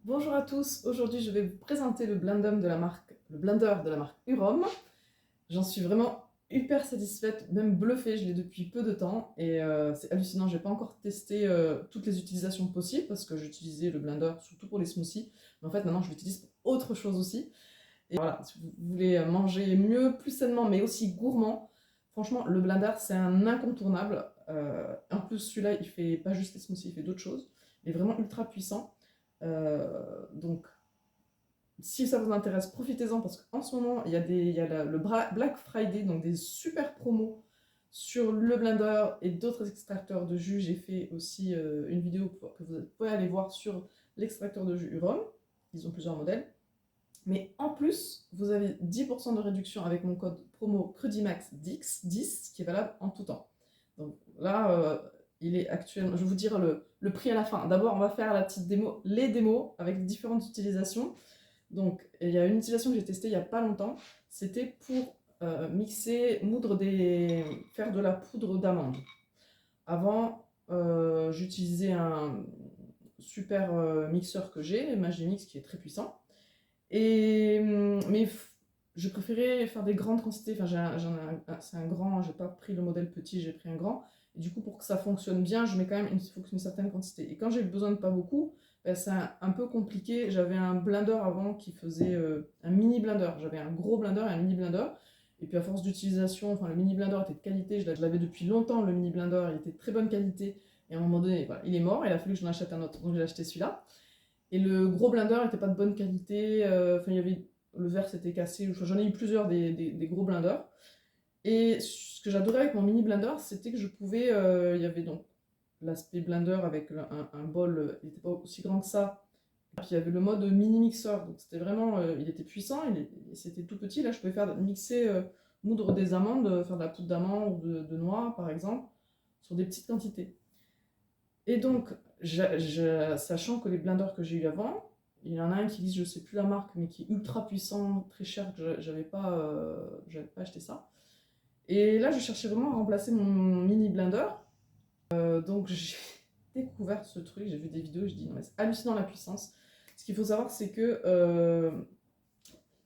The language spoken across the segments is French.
Bonjour à tous, aujourd'hui je vais vous présenter le blender de la marque Urom. J'en suis vraiment hyper satisfaite, même bluffée, je l'ai depuis peu de temps et c'est hallucinant. Je n'ai pas encore testé toutes les utilisations possibles parce que j'utilisais le blender surtout pour les smoothies, mais en fait maintenant je l'utilise pour autre chose aussi. Et voilà, si vous voulez manger mieux, plus sainement, mais aussi gourmand, franchement le blender c'est un incontournable. En plus celui-là il fait pas juste les smoothies, il fait d'autres choses, il est vraiment ultra puissant. Donc, si ça vous intéresse, profitez-en parce qu'en ce moment, il y a le Black Friday, donc des super promos sur le blender et d'autres extracteurs de jus. J'ai fait aussi une vidéo que vous pouvez aller voir sur l'extracteur de jus Urom. Ils ont plusieurs modèles. Mais en plus, vous avez 10% de réduction avec mon code promo CRUDIMAX10 qui est valable en tout temps. Donc là, il est actuellement, je vais vous dire le prix à la fin. D'abord, on va faire la petite démo, les démos avec différentes utilisations. Donc, il y a une utilisation que j'ai testée il n'y a pas longtemps. C'était pour mixer, faire de la poudre d'amande. Avant, j'utilisais un super mixeur que j'ai, Magimix, qui est très puissant. Mais je préférais faire des grandes quantités. Enfin, c'est un grand, j'ai pas pris le modèle petit, j'ai pris un grand. Et du coup, pour que ça fonctionne bien, je mets quand même une certaine quantité. Et quand j'ai besoin de pas beaucoup, ben, c'est un peu compliqué. J'avais un blender avant qui faisait un mini blender. J'avais un gros blender et un mini blender. Et puis à force d'utilisation, enfin le mini blender était de qualité. Je l'avais depuis longtemps, le mini blender, il était de très bonne qualité. Et à un moment donné, voilà, il est mort. Il a fallu que j'en achète un autre. Donc j'ai acheté celui-là. Et le gros blender n'était pas de bonne qualité. Enfin, il y avait le verre s'était cassé. J'en ai eu plusieurs des gros blenders. Et ce que j'adorais avec mon mini blender, c'était que je pouvais. Il y avait donc l'aspect blender avec un bol, il n'était pas aussi grand que ça. Et puis il y avait le mode mini mixeur. Donc c'était vraiment. Il était puissant, c'était tout petit. Là, je pouvais mixer, moudre des amandes, faire de la poudre d'amande ou de noix, par exemple, sur des petites quantités. Et donc, sachant que les blenders que j'ai eu avant, il y en a un qui dit, je sais plus la marque, mais qui est ultra puissant, très cher, que j'avais pas acheté ça. Et là, je cherchais vraiment à remplacer mon mini blender. Donc, j'ai découvert ce truc, j'ai vu des vidéos, je dis, non, mais c'est hallucinant la puissance. Ce qu'il faut savoir, c'est que,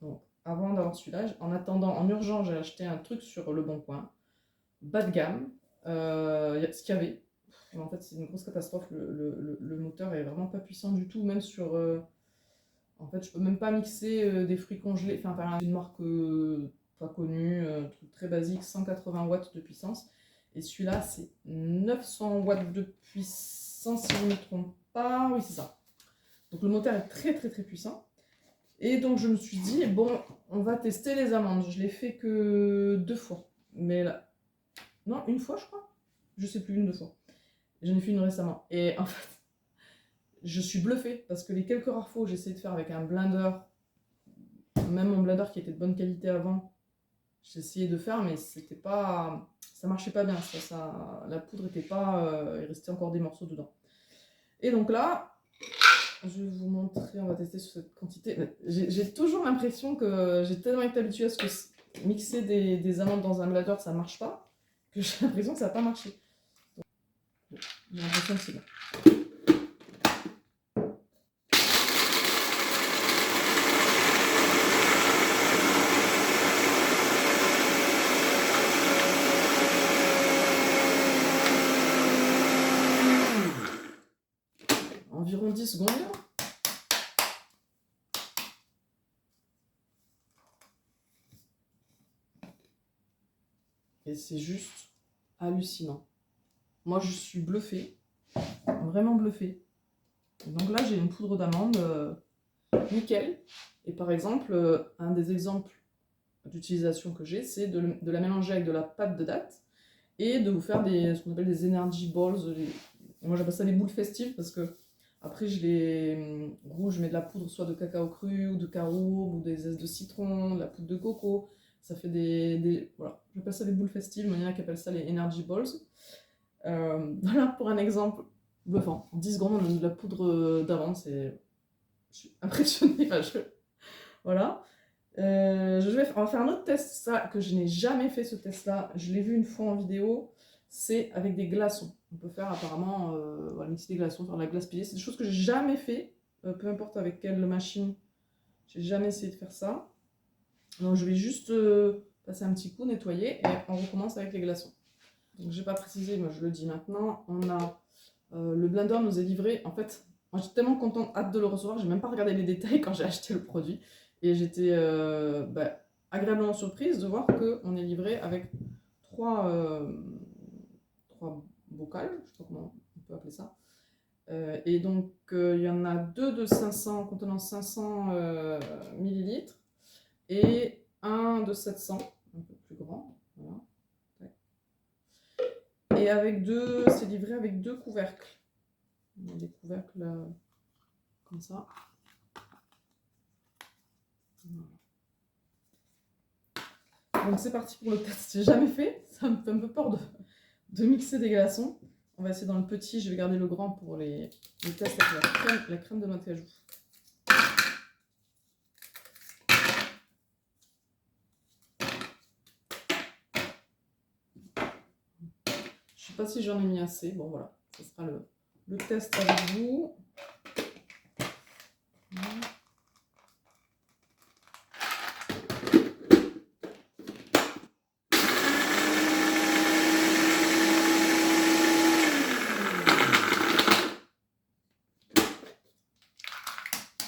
bon, avant d'avoir celui-là, en attendant, en urgence, j'ai acheté un truc sur Le Bon Coin, bas de gamme, ce qu'il y avait. En fait, c'est une grosse catastrophe. Le moteur est vraiment pas puissant du tout, même sur. En fait, je peux même pas mixer des fruits congelés. Enfin, par une marque pas connue, truc très basique, 180 watts de puissance. Et celui-là, c'est 900 watts de puissance, si je ne me trompe pas. Oui, c'est ça. Donc le moteur est très très très puissant. Et donc je me suis dit, bon, on va tester les amandes. Je l'ai fait que 2 fois. Mais là. Non, une fois, je crois. Je sais plus, une, 2 fois. J'en ai fait une récemment. Et en fait, je suis bluffée parce que les quelques rares fois où j'ai essayé de faire avec un blender, même mon blender qui était de bonne qualité avant, j'ai essayé de faire, mais c'était pas, ça marchait pas bien. La poudre était pas, il restait encore des morceaux dedans. Et donc là, je vais vous montrer, on va tester sur cette quantité. J'ai toujours l'impression que j'ai tellement été habituée à ce que mixer des amandes dans un blender, ça marche pas, que j'ai l'impression que ça n'a pas marché. Donc, j'ai l'impression que c'est bon. Environ 10 secondes. Et c'est juste hallucinant. Moi, je suis bluffée, vraiment bluffée. Et donc là, j'ai une poudre d'amande nickel. Et par exemple, un des exemples d'utilisation que j'ai, c'est de la mélanger avec de la pâte de date et de vous faire ce qu'on appelle des energy balls. Moi, j'appelle ça des boules festives parce que après, je les roule, je mets de la poudre soit de cacao cru ou de caroube ou des zestes de citron, de la poudre de coco. Ça fait voilà, j'appelle ça des boules festives, mais il y en a qui appellent ça les energy balls. Voilà pour un exemple bluffant. En 10 secondes, on a de la poudre d'amande, je suis impressionnée. Enfin, voilà. On va faire un autre test, ça, que je n'ai jamais fait ce test-là. Je l'ai vu une fois en vidéo. C'est avec des glaçons. On peut faire apparemment, voilà, mixer des glaçons, faire de la glace pilée. C'est des choses que j'ai jamais fait. peu importe avec quelle machine. J'ai jamais essayé de faire ça. Donc je vais juste passer un petit coup, nettoyer, et on recommence avec les glaçons. Donc j'ai pas précisé, moi je le dis maintenant, on a le Blender nous est livré. En fait, moi j'étais tellement contente, hâte de le recevoir, j'ai même pas regardé les détails quand j'ai acheté le produit. Et j'étais agréablement surprise de voir qu'on est livré avec trois bocals, je sais pas comment on peut appeler ça. Et donc il y en a deux de 500, contenant 500 millilitres, et un de 700, un peu plus grand. Voilà. Et avec deux, c'est livré avec deux couvercles. On a des couvercles comme ça. Voilà. Donc c'est parti pour le test. J'ai jamais fait, ça me fait un peu peur de mixer des glaçons. On va essayer dans le petit, je vais garder le grand pour les tests avec la crème de noix de cajou. Je sais pas si j'en ai mis assez. Bon voilà, ce sera le test avec vous.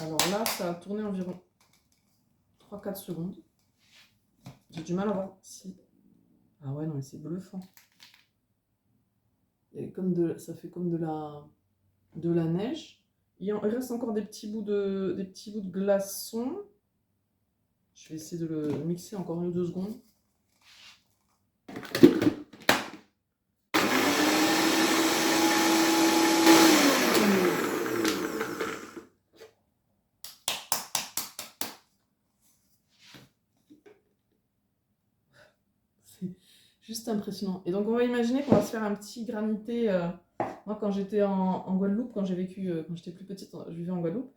Alors là, ça a tourné environ 3-4 secondes. J'ai du mal à voir si... Ah ouais, non, mais c'est bluffant. Et ça fait comme de la neige. Il reste encore des petits bouts de glaçons. Je vais essayer de le mixer encore 1 ou 2 secondes. C'est juste impressionnant. Et donc on va imaginer qu'on va se faire un petit granité. Moi quand j'étais en Guadeloupe, quand j'étais plus petite, je vivais en Guadeloupe.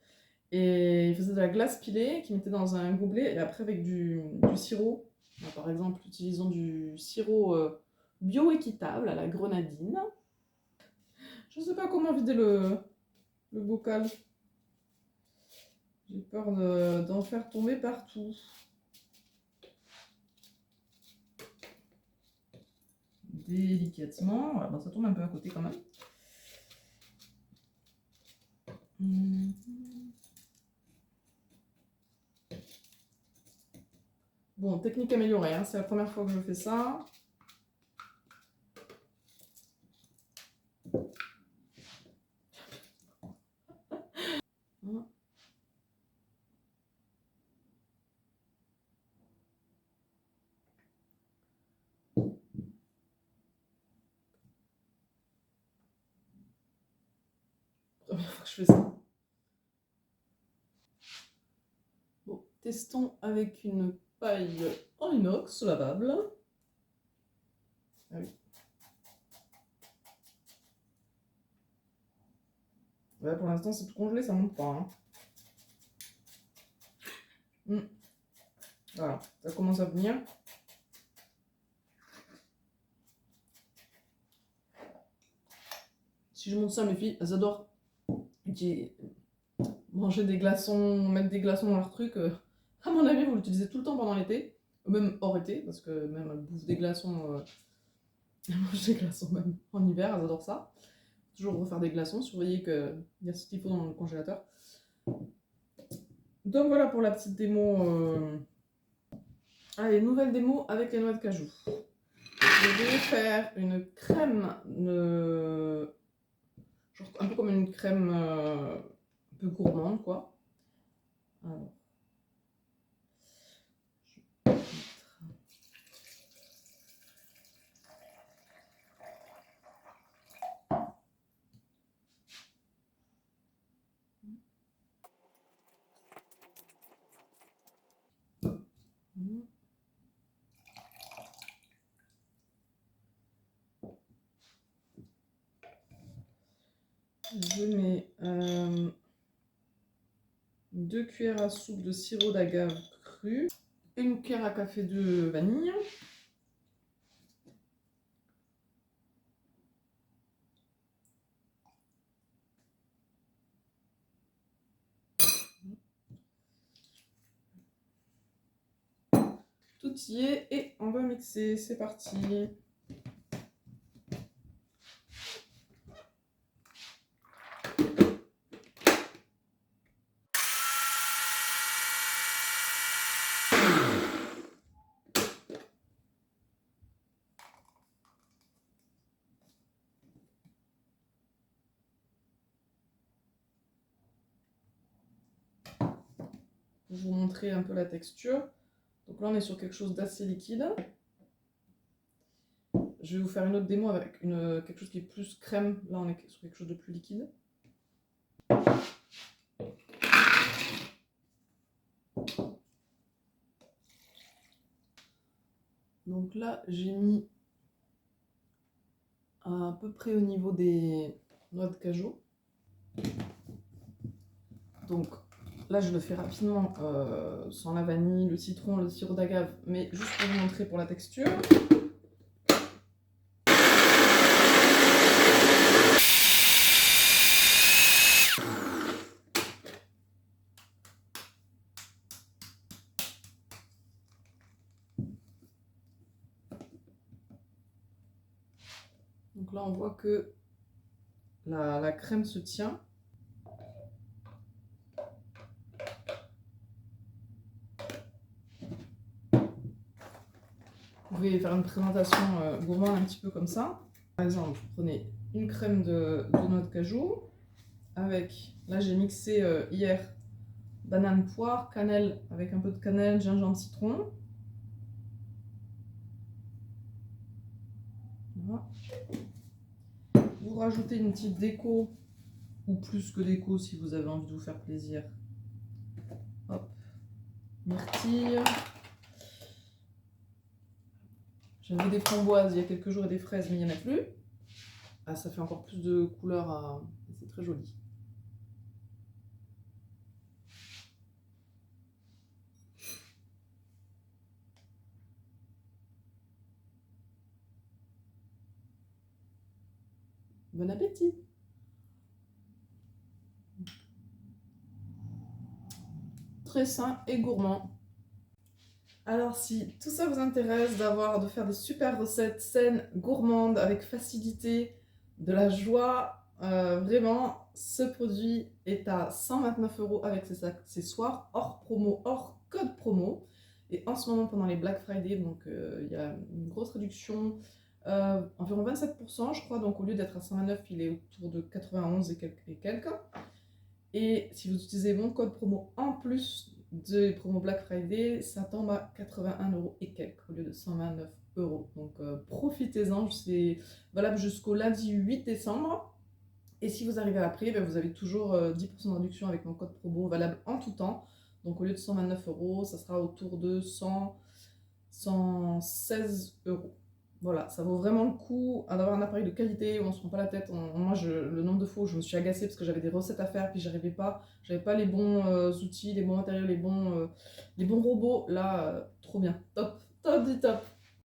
Et ils faisaient de la glace pilée qu'ils mettaient dans un gobelet, et après avec du sirop. Par exemple, utilisons du sirop bio-équitable à la grenadine. Je ne sais pas comment vider le bocal. J'ai peur d'en faire tomber partout. Délicatement. Voilà, bon, ça tombe un peu à côté quand même. Bon, technique améliorée, hein. C'est la première fois que je fais ça. Première fois que je fais ça. Bon, testons avec une paille en inox lavable. Ah oui. Ouais, pour l'instant, c'est tout congelé, ça monte pas. Hein. Voilà, ça commence à venir. Si je montre ça à mes filles, elles adorent manger des glaçons, mettre des glaçons dans leur truc. À mon avis, vous l'utilisez tout le temps pendant l'été, même hors été, parce que même elles bouffent des glaçons, elles mangent des glaçons même en hiver, elles adorent ça. Toujours refaire des glaçons, surveiller qu'il y a ce qu'il faut dans le congélateur. Donc voilà pour la petite démo. Allez, nouvelle démo avec les noix de cajou. Je vais faire une crème, genre un peu comme une crème un peu gourmande, quoi. Alors, je mets 2 cuillères à soupe de sirop d'agave cru, 1 cuillère à café de vanille, tout y est et on va mixer. C'est parti. Pour vous montrer un peu la texture. Donc là, on est sur quelque chose d'assez liquide. Je vais vous faire une autre démo avec quelque chose qui est plus crème. Là, on est sur quelque chose de plus liquide. Donc là, j'ai mis à peu près au niveau des noix de cajou. Donc là, je le fais rapidement sans la vanille, le citron, le sirop d'agave, mais juste pour vous montrer pour la texture. Donc là, on voit que la crème se tient. Vous pouvez faire une présentation gourmande un petit peu comme ça. Par exemple, vous prenez une crème de noix de cajou avec, là j'ai mixé hier, banane poire, cannelle avec un peu de cannelle, gingembre, citron. Voilà. Vous rajoutez une petite déco, ou plus que déco si vous avez envie de vous faire plaisir. Hop, myrtille. J'avais des framboises il y a quelques jours et des fraises, mais il n'y en a plus. Ah, ça fait encore plus de couleurs, c'est très joli. Bon appétit! Très sain et gourmand. Alors si tout ça vous intéresse de faire des super recettes saines, gourmandes, avec facilité, de la joie, vraiment, ce produit est à 129 € avec ses accessoires, hors promo, hors code promo. Et en ce moment, pendant les Black Friday, donc il y a une grosse réduction, environ 27%, je crois. Donc au lieu d'être à 129, il est autour de 91 et quelques. Et si vous utilisez mon code promo en plus de promo Black Friday, ça tombe à 81 € et quelques au lieu de 129 €. Donc profitez-en, c'est valable jusqu'au lundi 8 décembre. Et si vous arrivez après, ben, vous avez toujours 10% de réduction avec mon code promo valable en tout temps. Donc au lieu de 129 €, ça sera autour de 116 €. Voilà, ça vaut vraiment le coup d'avoir un appareil de qualité où on se prend pas la tête. Moi, le nombre de fois où je me suis agacée parce que j'avais des recettes à faire puis j'avais pas les bons outils, les bons matériaux, les bons robots. Là, trop bien, top, top du top.